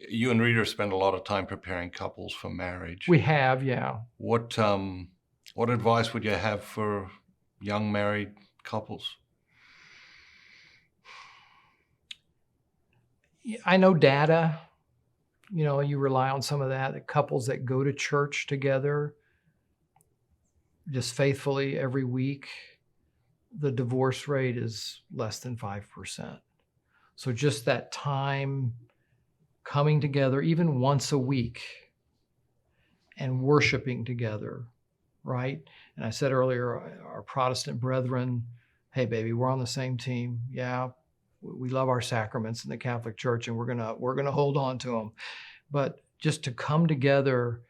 You and Rita spend a lot of time preparing couples for marriage. We have, yeah. What advice would you have for young married couples? I know data, you rely on some of that. The couples that go to church together just faithfully every week, the divorce rate is less than 5%. So just that time coming together, even once a week, and worshiping together, right? And I said earlier, our Protestant brethren, hey, baby, we're on the same team. Yeah, we love our sacraments in the Catholic Church, and we're gonna hold on to them. But just to come together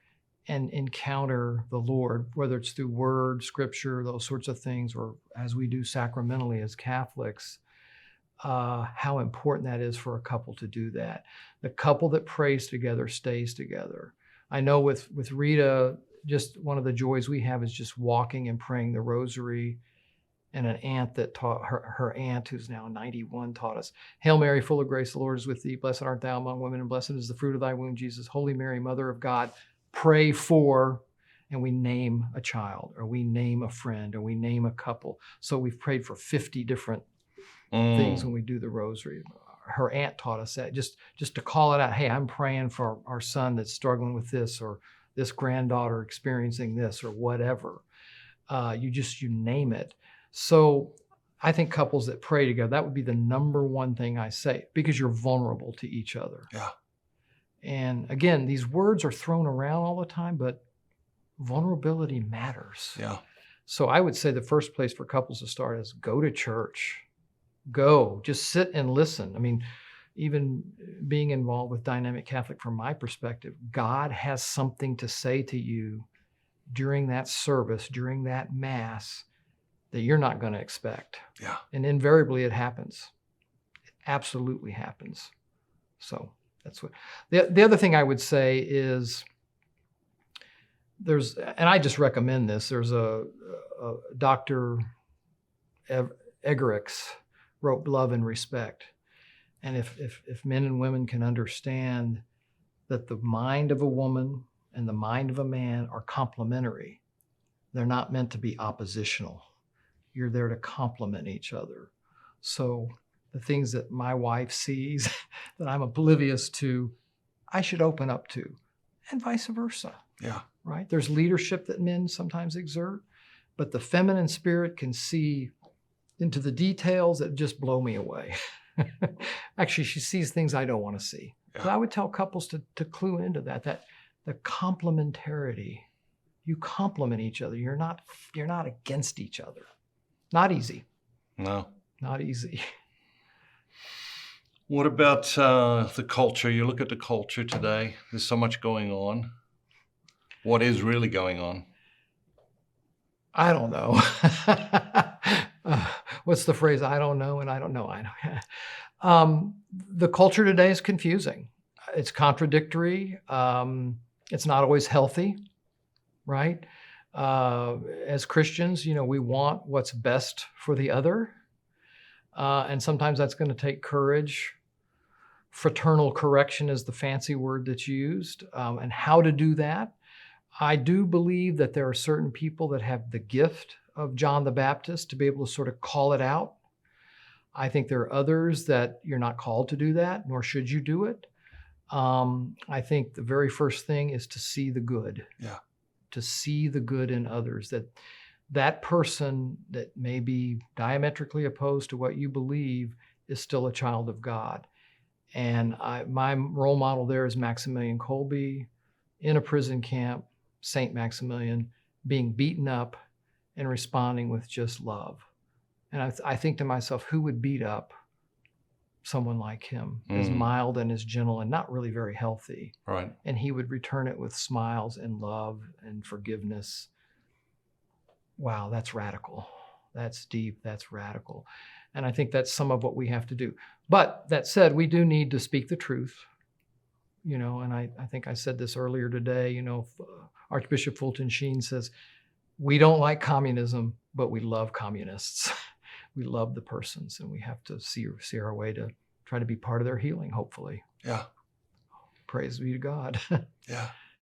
and encounter the Lord, whether it's through word, scripture, those sorts of things, or as we do sacramentally as Catholics, how important that is for a couple to do that. The couple that prays together stays together. I know with Rita, just one of the joys we have is just walking and praying the rosary. And an aunt that taught her aunt, who's now 91, taught us, Hail Mary, full of grace, the Lord is with thee. Blessed art thou among women, and blessed is the fruit of thy womb, Jesus. Holy Mary, Mother of God, pray for, and we name a child, or we name a friend, or we name a couple. So we've prayed for 50 different things when we do the rosary. Her aunt taught us that, just to call it out. Hey, I'm praying for our son that's struggling with this, or this granddaughter experiencing this, or whatever. You name it. So I think couples that pray together, that would be the number one thing I say, because you're vulnerable to each other. Yeah. And again, these words are thrown around all the time, but vulnerability matters. Yeah. So I would say the first place for couples to start is go to church. Go, just sit and listen. I mean, even being involved with Dynamic Catholic, from my perspective, God has something to say to you during that service, during that Mass, that you're not going to expect. Yeah. And invariably it happens. It absolutely happens. So that's what, the other thing I would say is and I just recommend this, there's a Dr. Eggerichs wrote Love and Respect. And if men and women can understand that the mind of a woman and the mind of a man are complementary, they're not meant to be oppositional. You're there to complement each other. So the things that my wife sees that I'm oblivious to, I should open up to, and vice versa. Yeah. Right? There's leadership that men sometimes exert, but the feminine spirit can see into the details that just blow me away. Actually, she sees things I don't want to see. Yeah. So I would tell couples to clue into that the complementarity. You complement each other. You're not against each other. Not easy. No. Not easy. What about the culture? You look at the culture today. There's so much going on. What is really going on? I don't know. What's the phrase? I don't know, and I don't know. I know. The culture today is confusing. It's contradictory. It's not always healthy, right? As Christians, we want what's best for the other. And sometimes that's going to take courage. Fraternal correction is the fancy word that's used. And how to do that. I do believe that there are certain people that have the gift of John the Baptist to be able to sort of call it out. I think there are others that you're not called to do that, nor should you do it. I think the very first thing is to see the good. Yeah. To see the good in others, that person that may be diametrically opposed to what you believe is still a child of God. And my role model there is Maximilian Kolbe in a prison camp, Saint Maximilian, being beaten up and responding with just love. And I think to myself, who would beat up someone like him, as mild and as gentle and not really very healthy? Right. And he would return it with smiles and love and forgiveness. Wow, that's radical. That's deep. That's radical. And I think that's some of what we have to do. But that said, we do need to speak the truth. And I think I said this earlier today, Archbishop Fulton Sheen says, we don't like communism, but we love communists. We love the persons, and we have to see our way to try to be part of their healing, hopefully. Yeah. praise be to God. Yeah.